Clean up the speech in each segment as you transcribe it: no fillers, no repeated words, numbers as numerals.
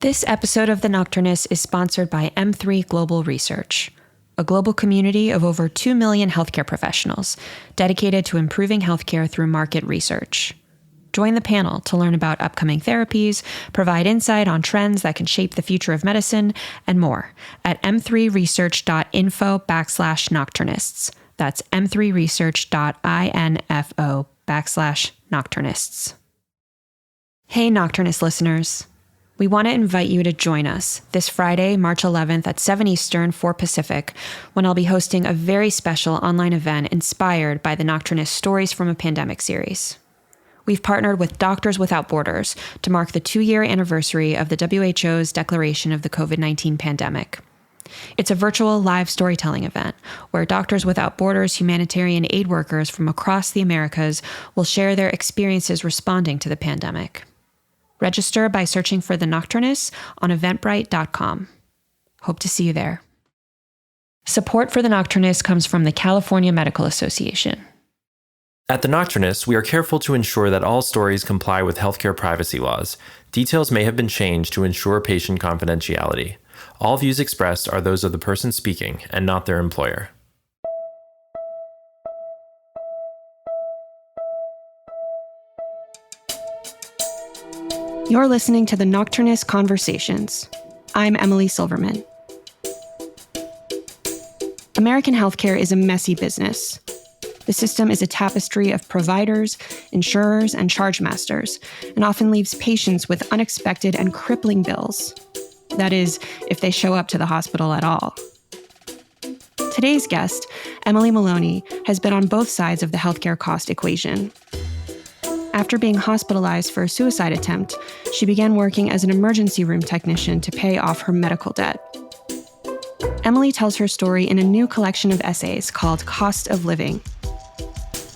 This episode of The Nocturnists is sponsored by M3 Global Research, a global community of over 2 million healthcare professionals dedicated to improving healthcare through market research. Join the panel to learn about upcoming therapies, provide insight on trends that can shape the future of medicine, and more at m3research.info/nocturnists. That's m3research.info/nocturnists. Hey, Nocturnist listeners. We want to invite you to join us this Friday, March 11th at 7 Eastern, 4 Pacific, when I'll be hosting a very special online event inspired by the Nocturnist Stories from a Pandemic series. We've partnered with Doctors Without Borders to mark the 2-year anniversary of the WHO's declaration of the COVID-19 pandemic. It's a virtual live storytelling event where Doctors Without Borders humanitarian aid workers from across the Americas will share their experiences responding to the pandemic. Register by searching for The Nocturnists on eventbrite.com. Hope to see you there. Support for The Nocturnists comes from the California Medical Association. At The Nocturnists, we are careful to ensure that all stories comply with healthcare privacy laws. Details may have been changed to ensure patient confidentiality. All views expressed are those of the person speaking and not their employer. You're listening to the Nocturnist Conversations. I'm Emily Silverman. American healthcare is a messy business. The system is a tapestry of providers, insurers, and chargemasters, and often leaves patients with unexpected and crippling bills. That is, if they show up to the hospital at all. Today's guest, Emily Maloney, has been on both sides of the healthcare cost equation. After being hospitalized for a suicide attempt, she began working as an emergency room technician to pay off her medical debt. Emily tells her story in a new collection of essays called Cost of Living.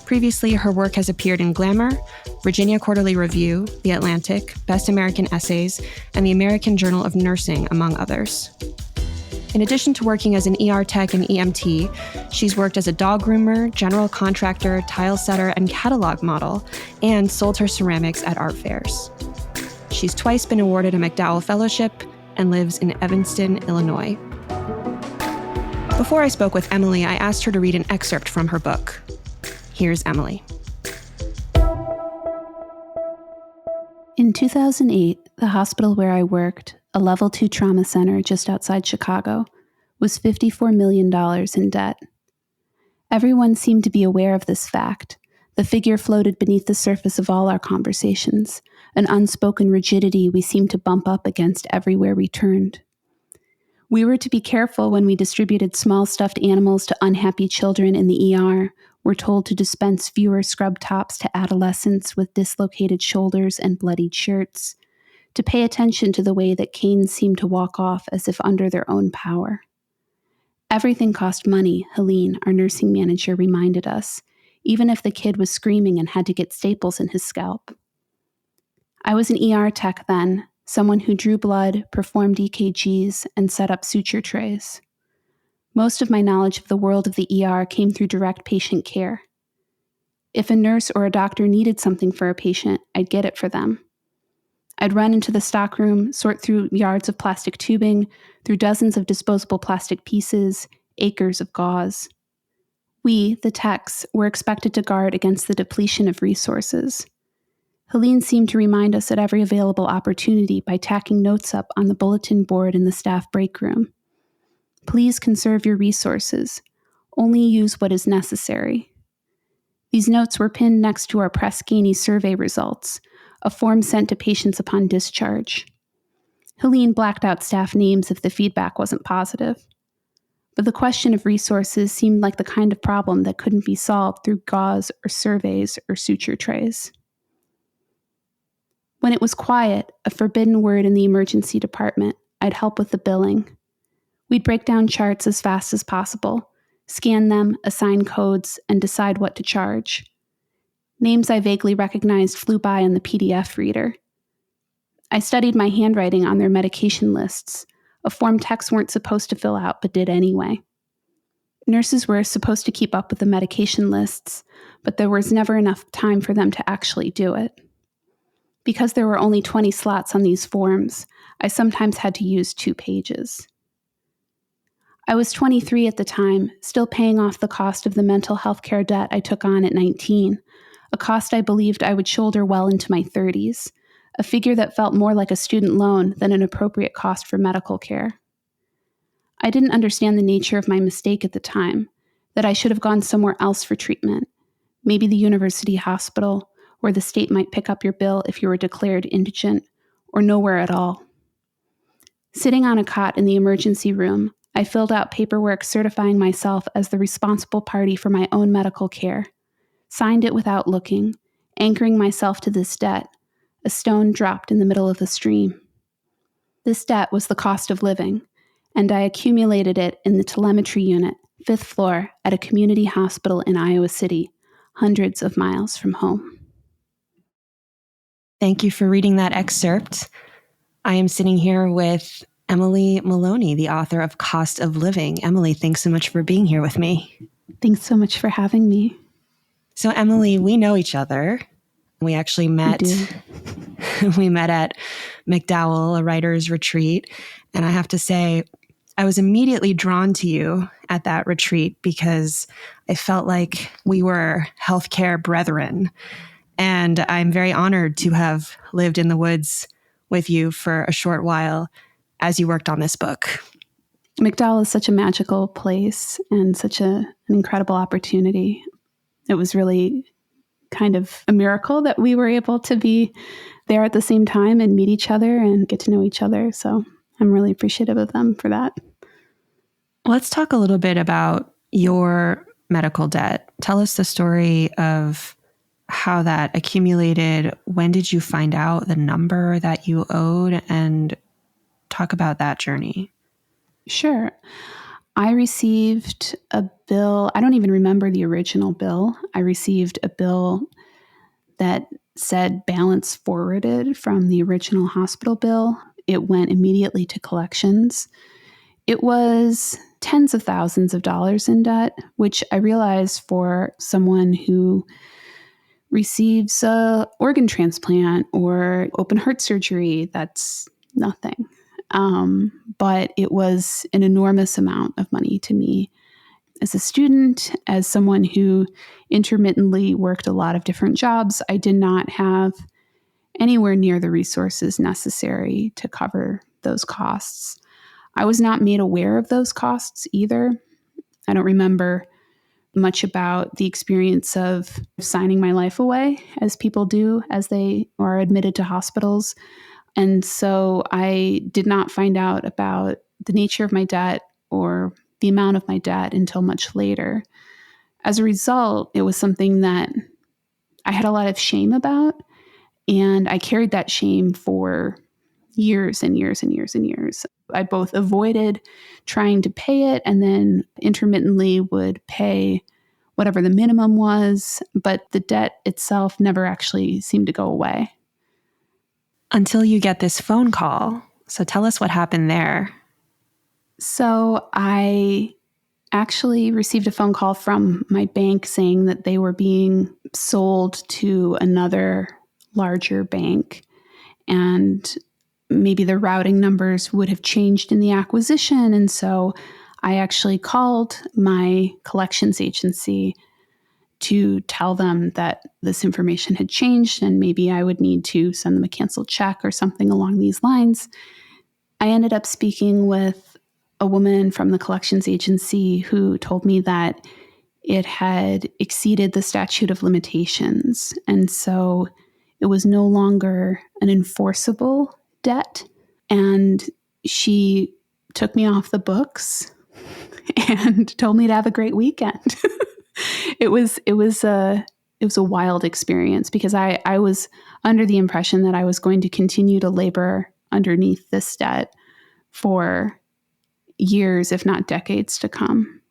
Previously, her work has appeared in Glamour, Virginia Quarterly Review, The Atlantic, Best American Essays, and the American Journal of Nursing, among others. In addition to working as an ER tech and EMT, she's worked as a dog groomer, general contractor, tile setter, and catalog model, and sold her ceramics at art fairs. She's twice been awarded a McDowell Fellowship and lives in Evanston, Illinois. Before I spoke with Emily, I asked her to read an excerpt from her book. Here's Emily. In 2008, the hospital where I worked, a level 2 trauma center just outside Chicago, was $54 million in debt. Everyone seemed to be aware of this fact. The figure floated beneath the surface of all our conversations, an unspoken rigidity we seemed to bump up against everywhere we turned. We were to be careful when we distributed small stuffed animals to unhappy children in the ER. We're told to dispense fewer scrub tops to adolescents with dislocated shoulders and bloodied shirts, to pay attention to the way that canes seemed to walk off as if under their own power. Everything cost money, Helene, our nursing manager, reminded us, even if the kid was screaming and had to get staples in his scalp. I was an ER tech then, someone who drew blood, performed EKGs, and set up suture trays. Most of my knowledge of the world of the ER came through direct patient care. If a nurse or a doctor needed something for a patient, I'd get it for them. I'd run into the stockroom, sort through yards of plastic tubing, through dozens of disposable plastic pieces, acres of gauze. We, the techs, were expected to guard against the depletion of resources. Helene seemed to remind us at every available opportunity by tacking notes up on the bulletin board in the staff break room. Please conserve your resources. Only use what is necessary. These notes were pinned next to our Press Ganey survey results, a form sent to patients upon discharge. Helene blacked out staff names if the feedback wasn't positive. But the question of resources seemed like the kind of problem that couldn't be solved through gauze or surveys or suture trays. When it was quiet, a forbidden word in the emergency department, I'd help with the billing. We'd break down charts as fast as possible, scan them, assign codes, and decide what to charge. Names I vaguely recognized flew by on the PDF reader. I studied my handwriting on their medication lists, a form techs weren't supposed to fill out but did anyway. Nurses were supposed to keep up with the medication lists, but there was never enough time for them to actually do it. Because there were only 20 slots on these forms, I sometimes had to use 2 pages. I was 23 at the time, still paying off the cost of the mental health care debt I took on at 19, a cost I believed I would shoulder well into my 30s, a figure that felt more like a student loan than an appropriate cost for medical care. I didn't understand the nature of my mistake at the time, that I should have gone somewhere else for treatment, maybe the university hospital, where the state might pick up your bill if you were declared indigent, or nowhere at all. Sitting on a cot in the emergency room, I filled out paperwork certifying myself as the responsible party for my own medical care, signed it without looking, anchoring myself to this debt, a stone dropped in the middle of the stream. This debt was the cost of living, and I accumulated it in the telemetry unit, 5th floor, at a community hospital in Iowa City, hundreds of miles from home. Thank you for reading that excerpt. I am sitting here with Emily Maloney, the author of Cost of Living. Emily, thanks so much for being here with me. Thanks so much for having me. So, Emily, we know each other. We actually met. We met at McDowell, a writer's retreat. And I have to say, I was immediately drawn to you at that retreat because I felt like we were healthcare brethren. And I'm very honored to have lived in the woods with you for a short while as you worked on this book. McDowell is such a magical place and such an incredible opportunity. It was really kind of a miracle that we were able to be there at the same time and meet each other and get to know each other. So I'm really appreciative of them for that. Let's talk a little bit about your medical debt. Tell us the story of how that accumulated. When did you find out the number that you owed? And talk about that journey. Sure. I received a bill. I don't even remember the original bill. I received a bill that said balance forwarded from the original hospital bill. It went immediately to collections. It was tens of thousands of dollars in debt, which I realize for someone who receives an organ transplant or open heart surgery, that's nothing. But it was an enormous amount of money to me. As a student, as someone who intermittently worked a lot of different jobs, I did not have anywhere near the resources necessary to cover those costs. I was not made aware of those costs either. I don't remember much about the experience of signing my life away, as people do as they are admitted to hospitals. And so I did not find out about the nature of my debt or the amount of my debt until much later. As a result, it was something that I had a lot of shame about, and I carried that shame for years and years and years and years. I both avoided trying to pay it and then intermittently would pay whatever the minimum was, but the debt itself never actually seemed to go away. Until you get this phone call. So tell us what happened there. So I actually received a phone call from my bank saying that they were being sold to another larger bank, and maybe the routing numbers would have changed in the acquisition. And so I actually called my collections agency to tell them that this information had changed and maybe I would need to send them a canceled check or something along these lines. I ended up speaking with a woman from the collections agency who told me that it had exceeded the statute of limitations. And so it was no longer an enforceable debt. And she took me off the books and told me to have a great weekend. It was a wild experience because I was under the impression that I was going to continue to labor underneath this debt for years, if not decades to come.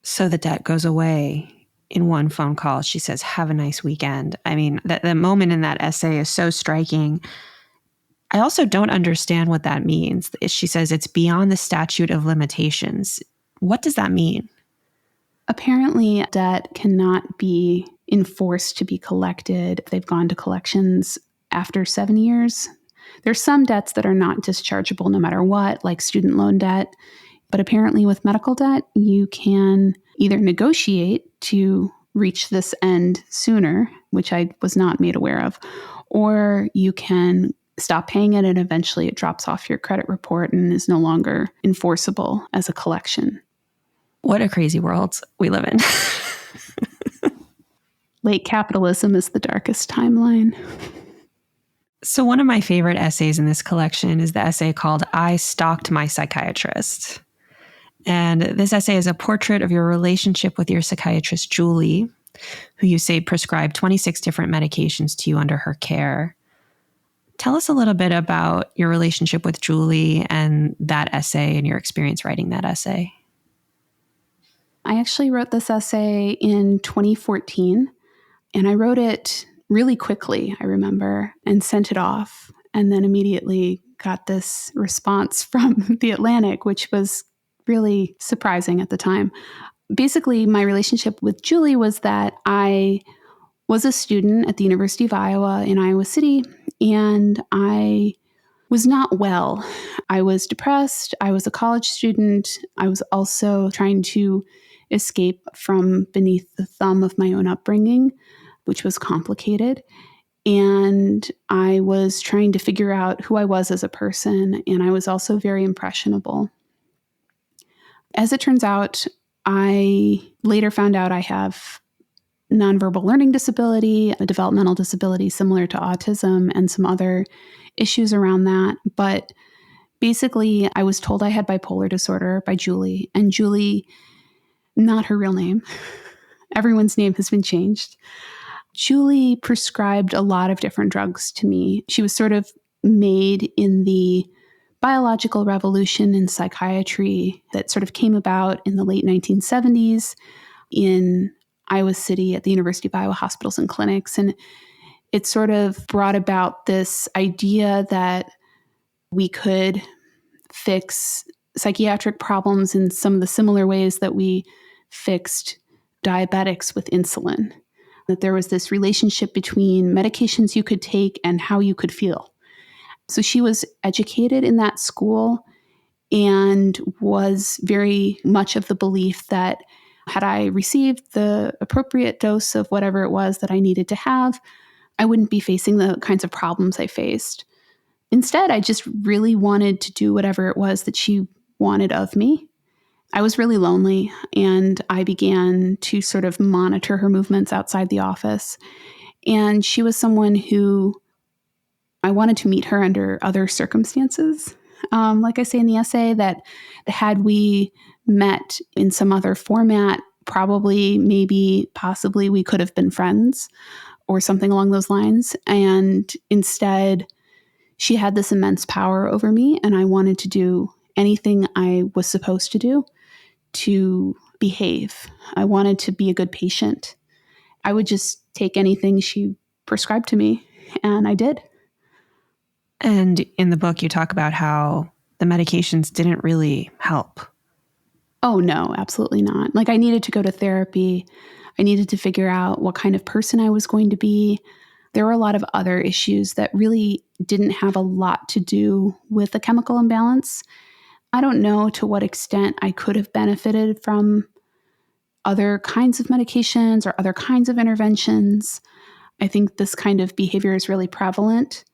So the debt goes away in one phone call. She says, have a nice weekend. I mean, that moment in that essay is so striking. I also don't understand what that means. She says it's beyond the statute of limitations. What does that mean? Apparently, debt cannot be enforced to be collected if they've gone to collections after 7 years. There's some debts that are not dischargeable no matter what, like student loan debt. But apparently with medical debt, you can either negotiate to reach this end sooner, which I was not made aware of, or you can stop paying it and eventually it drops off your credit report and is no longer enforceable as a collection. What a crazy world we live in. Late capitalism is the darkest timeline. So one of my favorite essays in this collection is the essay called I Stalked My Psychiatrist. And this essay is a portrait of your relationship with your psychiatrist, Julie, who you say prescribed 26 different medications to you under her care. Tell us a little bit about your relationship with Julie and that essay and your experience writing that essay. I actually wrote this essay in 2014, and I wrote it really quickly, I remember, and sent it off, and then immediately got this response from The Atlantic, which was really surprising at the time. Basically, my relationship with Julie was that I was a student at the University of Iowa in Iowa City, and I was not well. I was depressed. I was a college student. I was also trying to escape from beneath the thumb of my own upbringing, which was complicated. And I was trying to figure out who I was as a person, and I was also very impressionable. As it turns out, I later found out I have nonverbal learning disability, a developmental disability similar to autism, and some other issues around that. But basically, I was told I had bipolar disorder by Julie, and Julie, not her real name, everyone's name has been changed. Julie prescribed a lot of different drugs to me. She was sort of made in the biological revolution in psychiatry that sort of came about in the late 1970s in Iowa City at the University of Iowa Hospitals and Clinics. And it sort of brought about this idea that we could fix psychiatric problems in some of the similar ways that we fixed diabetics with insulin. That there was this relationship between medications you could take and how you could feel. So she was educated in that school and was very much of the belief that had I received the appropriate dose of whatever it was that I needed to have, I wouldn't be facing the kinds of problems I faced. Instead, I just really wanted to do whatever it was that she wanted of me. I was really lonely, and I began to sort of monitor her movements outside the office. And she was someone who I wanted to meet her under other circumstances. Like I say in the essay, that had we met in some other format, probably, maybe, possibly we could have been friends or something along those lines. And instead, she had this immense power over me, and I wanted to do anything I was supposed to do to behave. I wanted to be a good patient. I would just take anything she prescribed to me, and I did. And in the book, you talk about how the medications didn't really help. Oh, no, absolutely not. Like, I needed to go to therapy. I needed to figure out what kind of person I was going to be. There were a lot of other issues that really didn't have a lot to do with the chemical imbalance. I don't know to what extent I could have benefited from other kinds of medications or other kinds of interventions. I think this kind of behavior is really prevalent,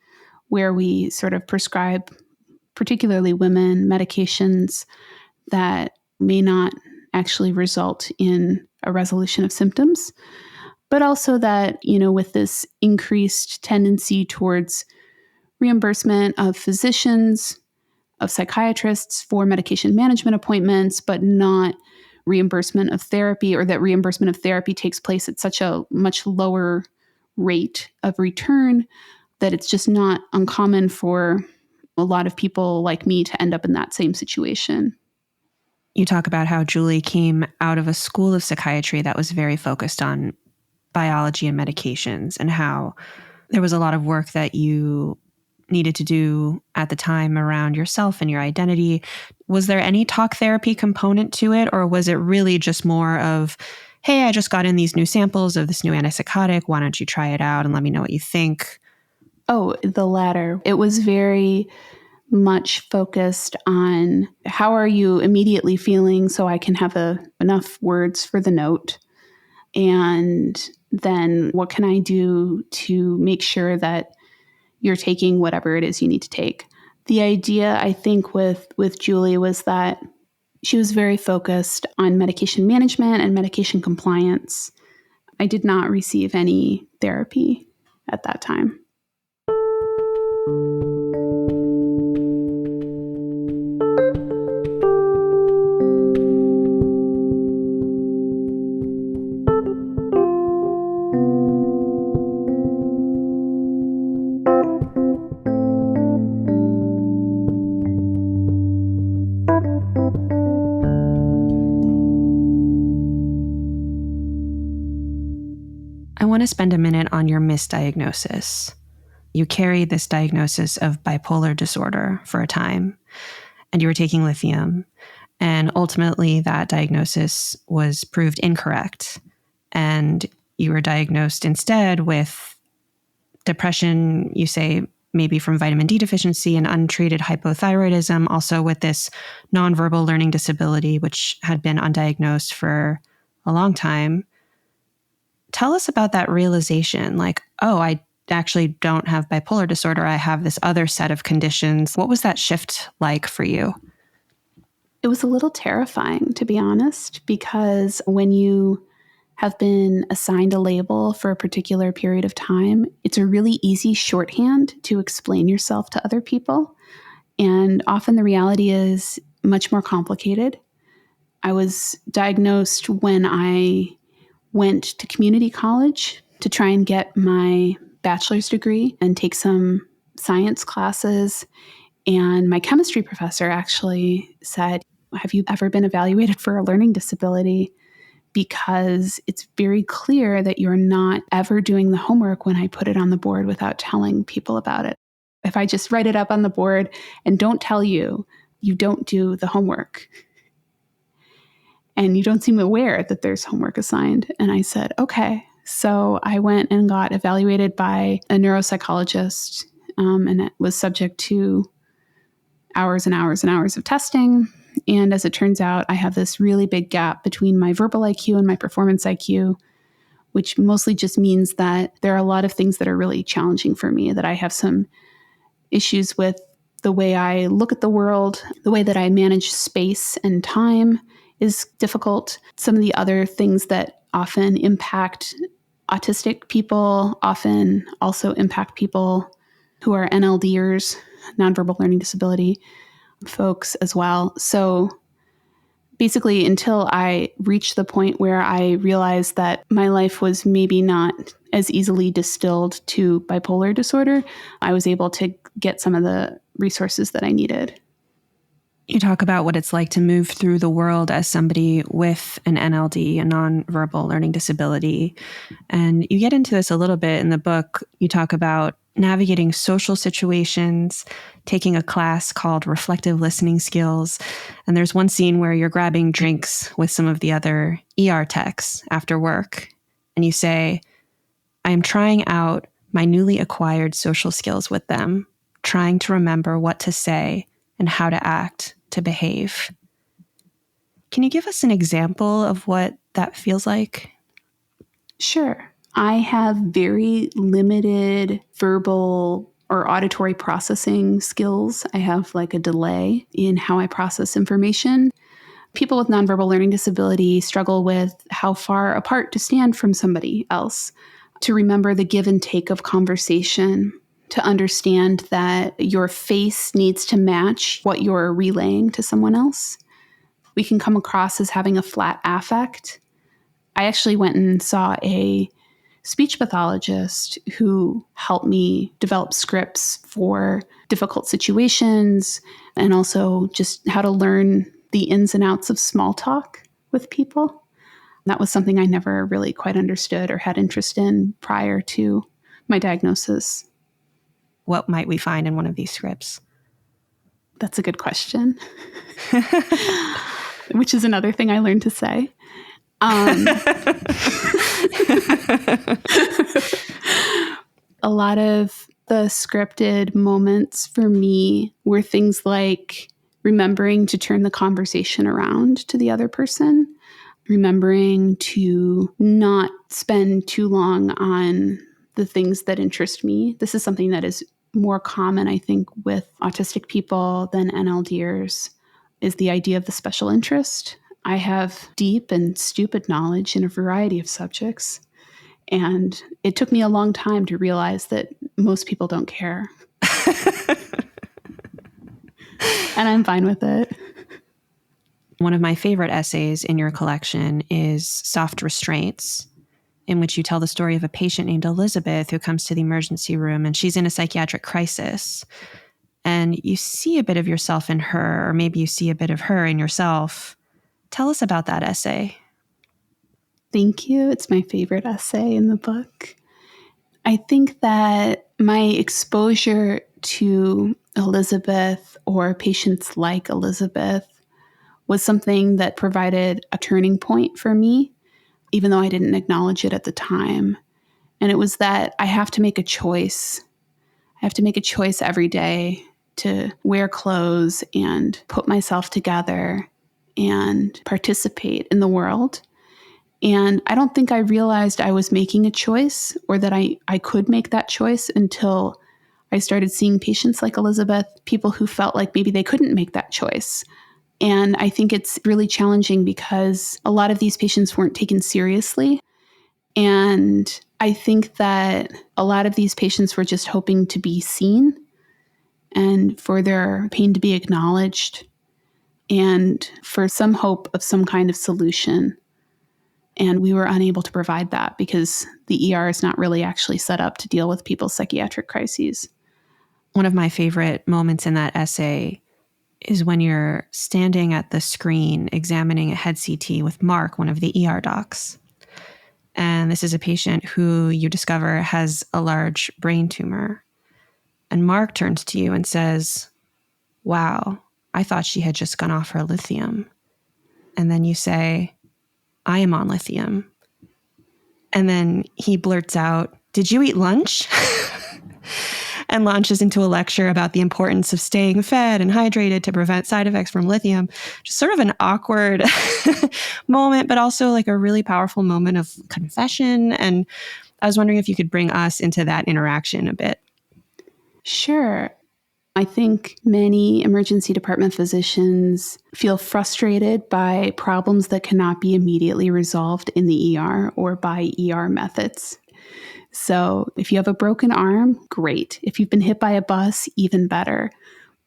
where we sort of prescribe, particularly women, medications that may not actually result in a resolution of symptoms, but also that, with this increased tendency towards reimbursement of physicians, of psychiatrists for medication management appointments, but not reimbursement of therapy, or that reimbursement of therapy takes place at such a much lower rate of return that it's just not uncommon for a lot of people like me to end up in that same situation. You talk about how Julie came out of a school of psychiatry that was very focused on biology and medications, and how there was a lot of work that you needed to do at the time around yourself and your identity. Was there any talk therapy component to it, or was it really just more of, hey, I just got in these new samples of this new antipsychotic, why don't you try it out and let me know what you think? Oh, the latter. It was very much focused on how are you immediately feeling so I can have enough words for the note. And then what can I do to make sure that you're taking whatever it is you need to take? The idea, I think, with Julie was that she was very focused on medication management and medication compliance. I did not receive any therapy at that time. I want to spend a minute on your misdiagnosis. You carried this diagnosis of bipolar disorder for a time, and you were taking lithium, and ultimately that diagnosis was proved incorrect, and you were diagnosed instead with depression, you say maybe from vitamin D deficiency and untreated hypothyroidism, also with this nonverbal learning disability, which had been undiagnosed for a long time. Tell us about that realization, like, oh, I actually don't have bipolar disorder. I have this other set of conditions. What was that shift like for you? It was a little terrifying, to be honest, because when you have been assigned a label for a particular period of time, it's a really easy shorthand to explain yourself to other people. And often the reality is much more complicated. I was diagnosed when I went to community college to try and get my bachelor's degree and take some science classes. And my chemistry professor actually said, have you ever been evaluated for a learning disability? Because it's very clear that you're not ever doing the homework when I put it on the board without telling people about it. If I just write it up on the board and don't tell you, you don't do the homework. And you don't seem aware that there's homework assigned. And I said, okay. So I went and got evaluated by a neuropsychologist, and it was subject to hours and hours and hours of testing. And as it turns out, I have this really big gap between my verbal IQ and my performance IQ, which mostly just means that there are a lot of things that are really challenging for me, that I have some issues with the way I look at the world, the way that I manage space and time is difficult. Some of the other things that often impact autistic people often also impact people who are NLDers, nonverbal learning disability folks as well. So basically, until I reached the point where I realized that my life was maybe not as easily distilled to bipolar disorder, I was able to get some of the resources that I needed. You talk about what it's like to move through the world as somebody with an NLD, a nonverbal learning disability. And you get into this a little bit in the book. You talk about navigating social situations, taking a class called reflective listening skills. And there's one scene where you're grabbing drinks with some of the other ER techs after work. And you say, I am trying out my newly acquired social skills with them, trying to remember what to say and how to act, to behave. Can you give us an example of what that feels like? Sure. I have very limited verbal or auditory processing skills. I have like a delay in how I process information. People with nonverbal learning disability struggle with how far apart to stand from somebody else, to remember the give and take of conversation, to understand that your face needs to match what you're relaying to someone else. We can come across as having a flat affect. I actually went and saw a speech pathologist who helped me develop scripts for difficult situations and also just how to learn the ins and outs of small talk with people. That was something I never really quite understood or had interest in prior to my diagnosis. What might we find in one of these scripts? That's a good question. Which is another thing I learned to say. A lot of the scripted moments for me were things like remembering to turn the conversation around to the other person, remembering to not spend too long on the things that interest me. This is something that is more common, I think, with autistic people than NLDers, is the idea of the special interest. I have deep and stupid knowledge in a variety of subjects, and it took me a long time to realize that most people don't care. And I'm fine with it. One of my favorite essays in your collection is Soft Restraints, in which you tell the story of a patient named Elizabeth who comes to the emergency room, and she's in a psychiatric crisis. And you see a bit of yourself in her, or maybe you see a bit of her in yourself. Tell us about that essay. Thank you. It's my favorite essay in the book. I think that my exposure to Elizabeth or patients like Elizabeth was something that provided a turning point for me, even though I didn't acknowledge it at the time. And it was that I have to make a choice. I have to make a choice every day to wear clothes and put myself together and participate in the world. And I don't think I realized I was making a choice or that I could make that choice until I started seeing patients like Elizabeth, people who felt like maybe they couldn't make that choice. And I think it's really challenging because a lot of these patients weren't taken seriously. And I think that a lot of these patients were just hoping to be seen and for their pain to be acknowledged and for some hope of some kind of solution. And we were unable to provide that because the ER is not really actually set up to deal with people's psychiatric crises. One of my favorite moments in that essay is when you're standing at the screen examining a head CT with Mark, one of the ER docs. And this is a patient who you discover has a large brain tumor. And Mark turns to you and says, "Wow, I thought she had just gone off her lithium." And then you say, "I am on lithium." And then he blurts out, "Did you eat lunch?" And launches into a lecture about the importance of staying fed and hydrated to prevent side effects from lithium. Just sort of an awkward moment, but also like a really powerful moment of confession. And I was wondering if you could bring us into that interaction a bit. Sure. I think many emergency department physicians feel frustrated by problems that cannot be immediately resolved in the ER or by ER methods. So if you have a broken arm, great. If you've been hit by a bus, even better.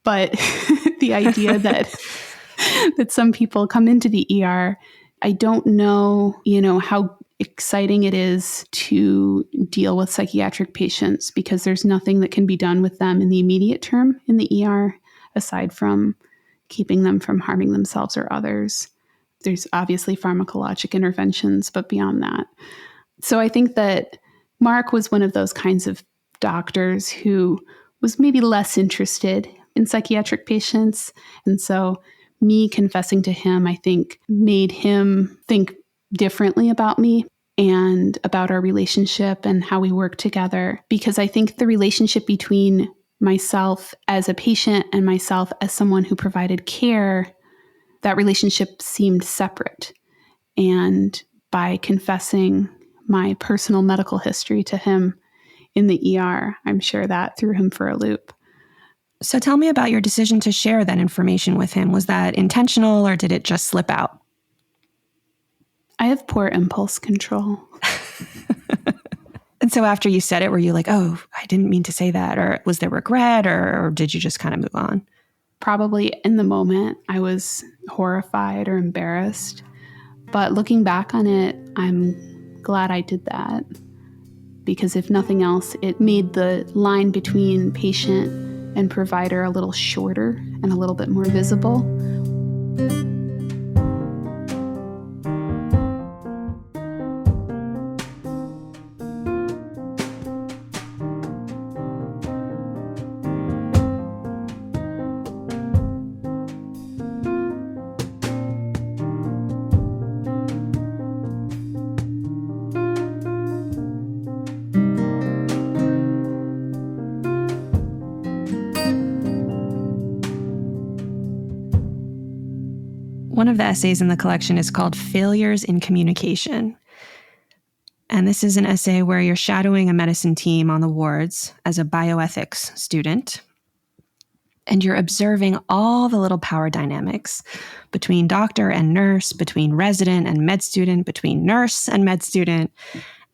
But the idea that some people come into the ER, I don't know, how exciting it is to deal with psychiatric patients because there's nothing that can be done with them in the immediate term in the ER, aside from keeping them from harming themselves or others. There's obviously pharmacologic interventions, but beyond that. So I think that Mark was one of those kinds of doctors who was maybe less interested in psychiatric patients. And so me confessing to him, I think, made him think differently about me and about our relationship and how we work together. Because I think the relationship between myself as a patient and myself as someone who provided care, that relationship seemed separate. And by confessing my personal medical history to him in the ER, I'm sure that threw him for a loop. So tell me about your decision to share that information with him. Was that intentional or did it just slip out? I have poor impulse control. And so after you said it, were you like, "Oh, I didn't mean to say that"? Or was there regret, or did you just kind of move on? Probably in the moment, I was horrified or embarrassed. But looking back on it, I'm glad I did that. Because if nothing else, it made the line between patient and provider a little shorter and a little bit more visible. One of the essays in the collection is called Failures in Communication. And this is an essay where you're shadowing a medicine team on the wards as a bioethics student. And you're observing all the little power dynamics between doctor and nurse, between resident and med student, between nurse and med student.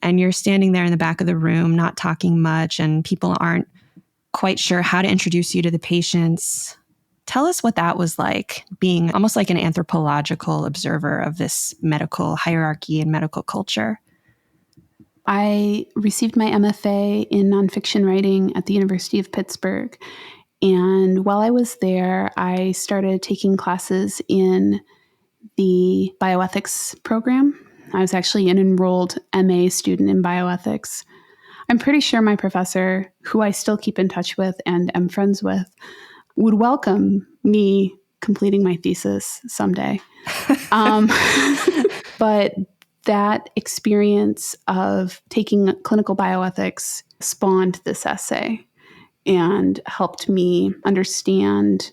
And you're standing there in the back of the room, not talking much, and people aren't quite sure how to introduce you to the patients. Tell us what that was like, being almost like an anthropological observer of this medical hierarchy and medical culture. I received my MFA in nonfiction writing at the University of Pittsburgh. And while I was there, I started taking classes in the bioethics program. I was actually an enrolled MA student in bioethics. I'm pretty sure my professor, who I still keep in touch with and am friends with, would welcome me completing my thesis someday. But that experience of taking clinical bioethics spawned this essay and helped me understand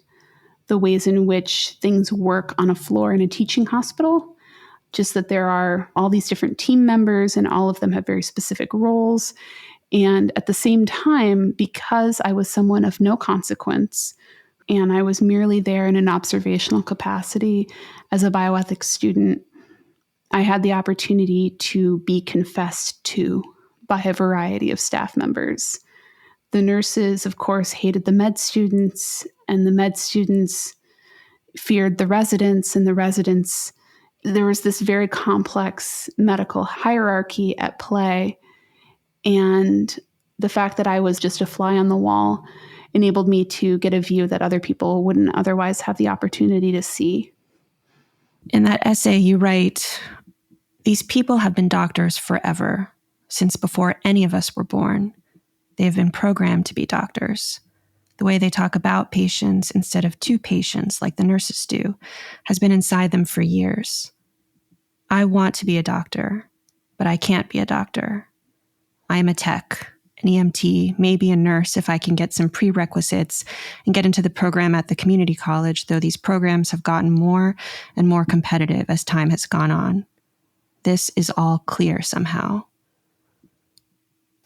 the ways in which things work on a floor in a teaching hospital. Just that there are all these different team members and all of them have very specific roles. And at the same time, because I was someone of no consequence, and I was merely there in an observational capacity as a bioethics student, I had the opportunity to be confessed to by a variety of staff members. The nurses, of course, hated the med students, and the med students feared the residents, and the residents, there was this very complex medical hierarchy at play. And the fact that I was just a fly on the wall enabled me to get a view that other people wouldn't otherwise have the opportunity to see. In that essay, you write, "These people have been doctors forever, since before any of us were born. They have been programmed to be doctors. The way they talk about patients instead of to patients, like the nurses do, has been inside them for years. I want to be a doctor, but I can't be a doctor. I am a tech, an EMT, maybe a nurse if I can get some prerequisites and get into the program at the community college, though these programs have gotten more and more competitive as time has gone on. This is all clear somehow."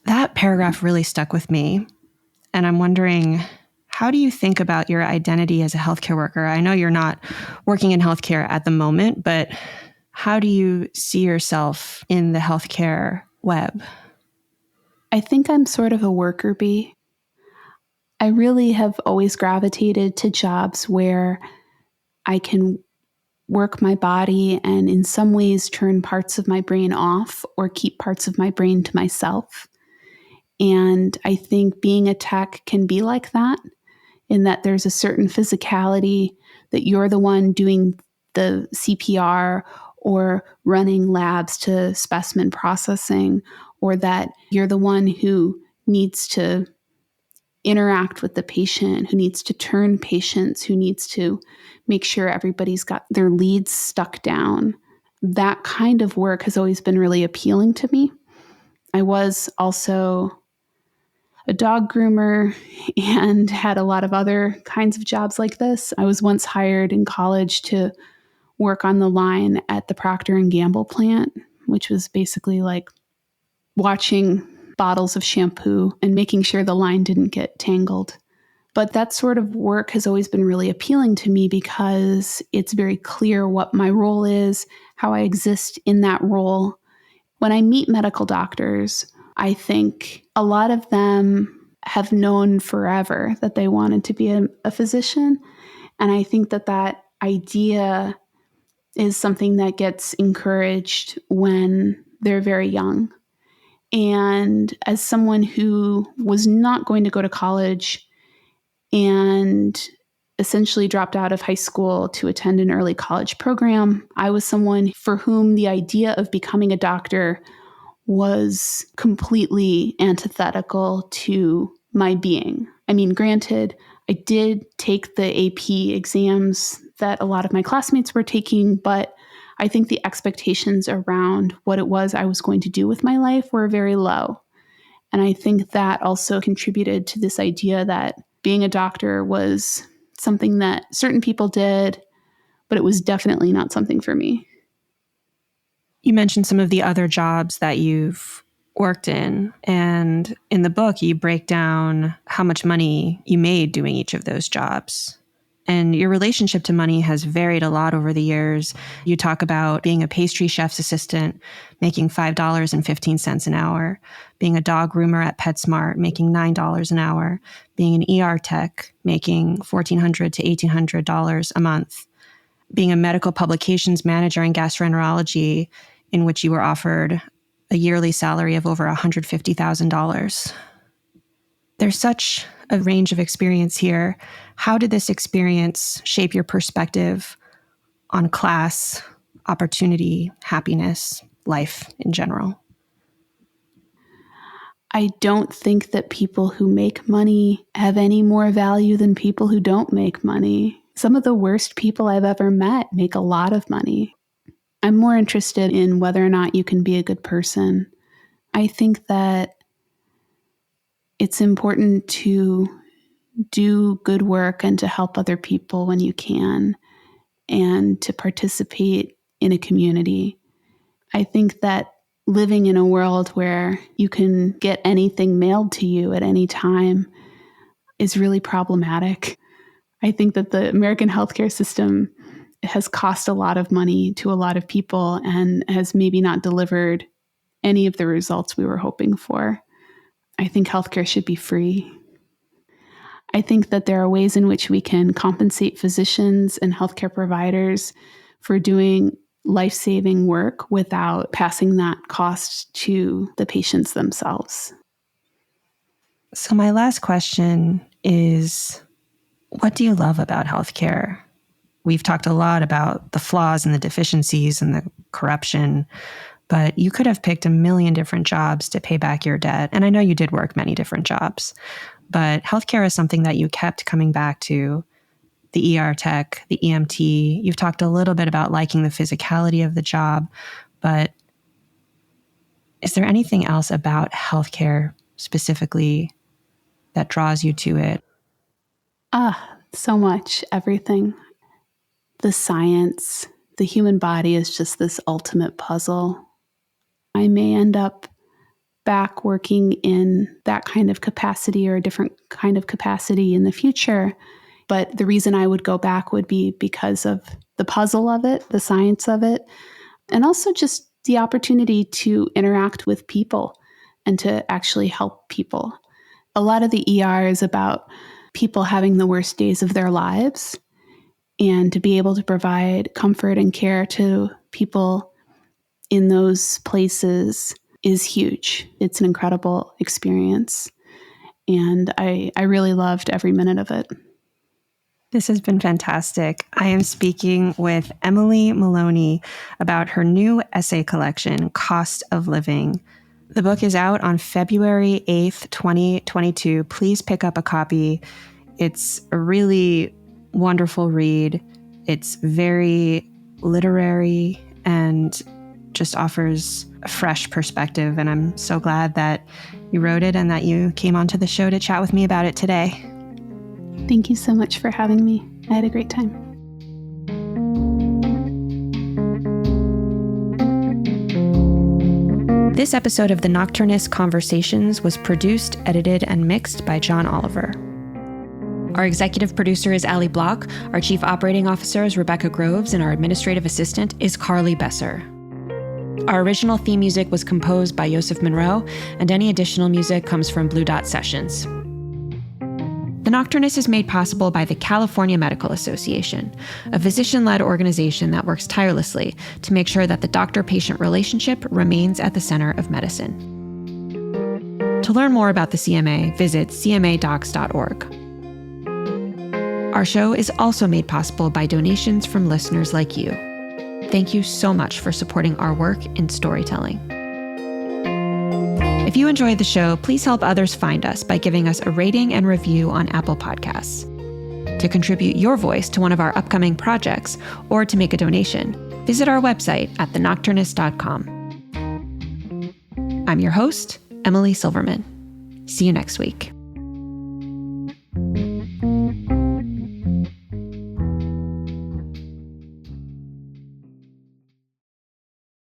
That paragraph really stuck with me, and I'm wondering, how do you think about your identity as a healthcare worker? I know you're not working in healthcare at the moment, but how do you see yourself in the healthcare web? I think I'm sort of a worker bee. I really have always gravitated to jobs where I can work my body and in some ways turn parts of my brain off or keep parts of my brain to myself. And I think being a tech can be like that, in that there's a certain physicality that you're the one doing the CPR or running labs to specimen processing, or that you're the one who needs to interact with the patient, who needs to turn patients, who needs to make sure everybody's got their leads stuck down. That kind of work has always been really appealing to me. I was also a dog groomer and had a lot of other kinds of jobs like this. I was once hired in college to work on the line at the Procter & Gamble plant, which was basically like watching bottles of shampoo and making sure the line didn't get tangled. But that sort of work has always been really appealing to me because it's very clear what my role is, how I exist in that role. When I meet medical doctors, I think a lot of them have known forever that they wanted to be a physician. And I think that that idea is something that gets encouraged when they're very young. And as someone who was not going to go to college and essentially dropped out of high school to attend an early college program, I was someone for whom the idea of becoming a doctor was completely antithetical to my being. I mean, granted, I did take the AP exams that a lot of my classmates were taking, but I think the expectations around what it was I was going to do with my life were very low. And I think that also contributed to this idea that being a doctor was something that certain people did, but it was definitely not something for me. You mentioned some of the other jobs that you've worked in, and in the book, you break down how much money you made doing each of those jobs. And your relationship to money has varied a lot over the years. You talk about being a pastry chef's assistant, making $5.15 an hour, being a dog groomer at PetSmart, making $9 an hour, being an ER tech, making $1,400 to $1,800 a month, being a medical publications manager in gastroenterology, in which you were offered a yearly salary of over $150,000. There's such a range of experience here. How did this experience shape your perspective on class, opportunity, happiness, life in general? I don't think that people who make money have any more value than people who don't make money. Some of the worst people I've ever met make a lot of money. I'm more interested in whether or not you can be a good person. I think that it's important to do good work and to help other people when you can, and to participate in a community. I think that living in a world where you can get anything mailed to you at any time is really problematic. I think that the American healthcare system has cost a lot of money to a lot of people and has maybe not delivered any of the results we were hoping for. I think healthcare should be free. I think that there are ways in which we can compensate physicians and healthcare providers for doing life-saving work without passing that cost to the patients themselves. So my last question is, what do you love about healthcare? We've talked a lot about the flaws and the deficiencies and the corruption, but you could have picked a million different jobs to pay back your debt. And I know you did work many different jobs, but healthcare is something that you kept coming back to. The ER tech, the EMT. You've talked a little bit about liking the physicality of the job, but is there anything else about healthcare specifically that draws you to it? So much, everything. The science, the human body is just this ultimate puzzle. I may end up back working in that kind of capacity or a different kind of capacity in the future. But the reason I would go back would be because of the puzzle of it, the science of it, and also just the opportunity to interact with people and to actually help people. A lot of the ER is about people having the worst days of their lives, and to be able to provide comfort and care to people in those places is huge. It's an incredible experience, and I really loved every minute of it. This has been fantastic. I am speaking with Emily Maloney about her new essay collection, Cost of Living. The book is out on February 8th, 2022. Please pick up a copy. It's a really wonderful read. It's very literary and just offers a fresh perspective. And I'm so glad that you wrote it and that you came onto the show to chat with me about it today. Thank you so much for having me. I had a great time. This episode of the Nocturnist Conversations was produced, edited, and mixed by John Oliver. Our executive producer is Allie Block, our chief operating officer is Rebecca Groves, and our administrative assistant is Carly Besser. Our original theme music was composed by Joseph Monroe, and any additional music comes from Blue Dot Sessions. The Nocturnist is made possible by the California Medical Association, a physician-led organization that works tirelessly to make sure that the doctor-patient relationship remains at the center of medicine. To learn more about the CMA, visit cmadocs.org. Our show is also made possible by donations from listeners like you. Thank you so much for supporting our work in storytelling. If you enjoyed the show, please help others find us by giving us a rating and review on Apple Podcasts. To contribute your voice to one of our upcoming projects or to make a donation, visit our website at thenocturnist.com. I'm your host, Emily Silverman. See you next week.